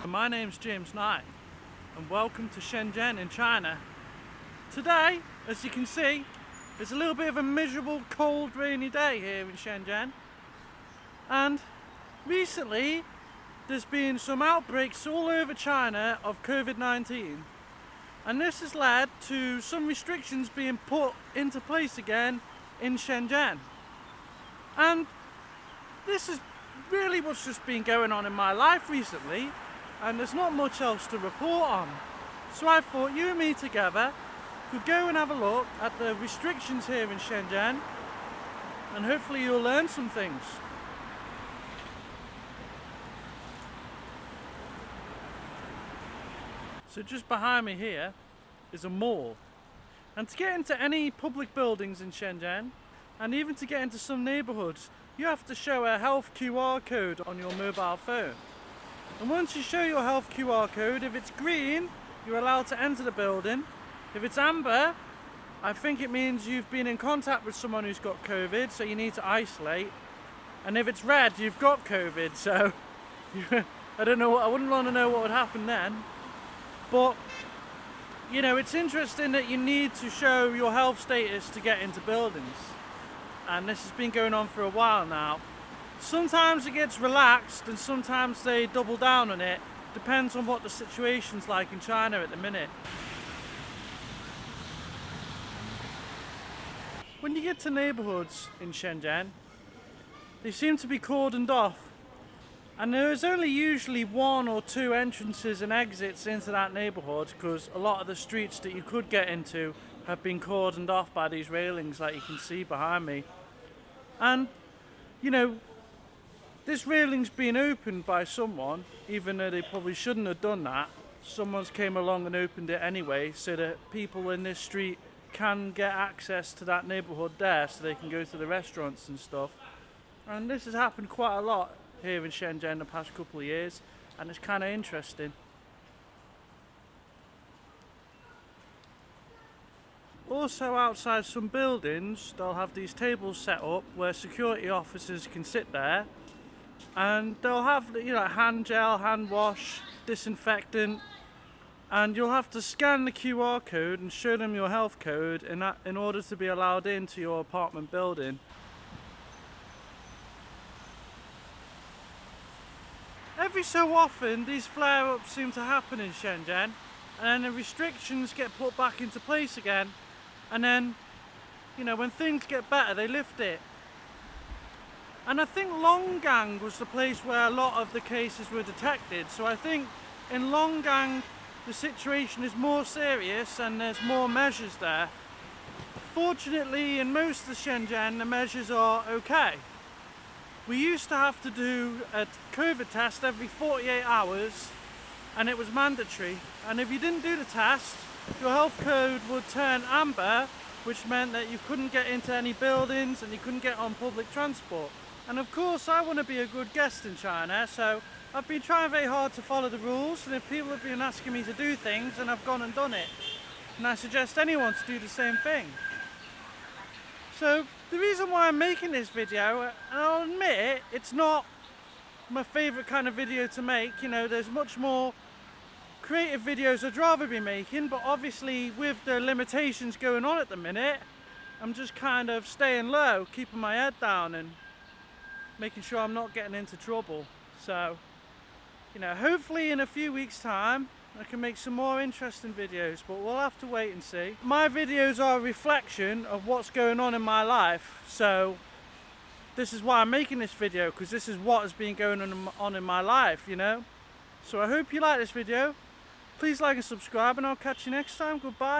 My name's James Knight and welcome to Shenzhen in China. Today, as you can see, it's a little bit of a miserable, cold, rainy day here in Shenzhen. And recently, there's been some outbreaks all over China of COVID-19. And this has led to some restrictions being put into place again in Shenzhen. And this is really what's just been going on in my life recently, and there's not much else to report on. So I thought you and me together could go and have a look at the restrictions here in Shenzhen, and hopefully you'll learn some things. So just behind me here is a mall, and to get into any public buildings in Shenzhen, and even to get into some neighbourhoods, you have to show a health QR code on your mobile phone. And once you show your health QR code, if it's green, you're allowed to enter the building. If it's amber, I think it means you've been in contact with someone who's got COVID, so you need to isolate. And if it's red, you've got COVID, so I don't know, I wouldn't want to know what would happen then. But, you know, it's interesting that you need to show your health status to get into buildings. And this has been going on for a while now. Sometimes it gets relaxed and sometimes they double down on it. Depends on what the situation's like in China at the minute. When you get to neighbourhoods in Shenzhen, they seem to be cordoned off. And there is only usually one or two entrances and exits into that neighbourhood, because a lot of the streets that you could get into have been cordoned off by these railings like you can see behind me. And, you know, this railing's been opened by someone, even though they probably shouldn't have done that. Someone's came along and opened it anyway, so that people in this street can get access to that neighbourhood there, so they can go to the restaurants and stuff. And this has happened quite a lot here in Shenzhen the past couple of years, and it's kind of interesting. Also outside some buildings, they'll have these tables set up where security officers can sit there, and they'll have, you know, hand gel, hand wash, disinfectant, and you'll have to scan the QR code and show them your health code in order to be allowed into your apartment building. Every so often these flare-ups seem to happen in Shenzhen, and then the restrictions get put back into place again, and then, you know, when things get better they lift it. And I think Longgang was the place where a lot of the cases were detected, so I think in Longgang the situation is more serious and there's more measures there. Fortunately, in most of Shenzhen the measures are okay. We used to have to do a COVID test every 48 hours, and it was mandatory, and if you didn't do the test, your health code would turn amber, which meant that you couldn't get into any buildings and you couldn't get on public transport. And of course I want to be a good guest in China, so I've been trying very hard to follow the rules, and if people have been asking me to do things, then I've gone and done it. And I suggest anyone to do the same thing. So the reason why I'm making this video, and I'll admit it's not my favourite kind of video to make, you know, there's much more creative videos I'd rather be making, but obviously with the limitations going on at the minute, I'm just kind of staying low, keeping my head down and making sure I'm not getting into trouble. So, you know, hopefully in a few weeks' time I can make some more interesting videos, but we'll have to wait and see. My videos are a reflection of what's going on in my life, so this is why I'm making this video, because this is what has been going on in my life, you know. So I hope you like this video. Please like and subscribe, and I'll catch you next time. Goodbye.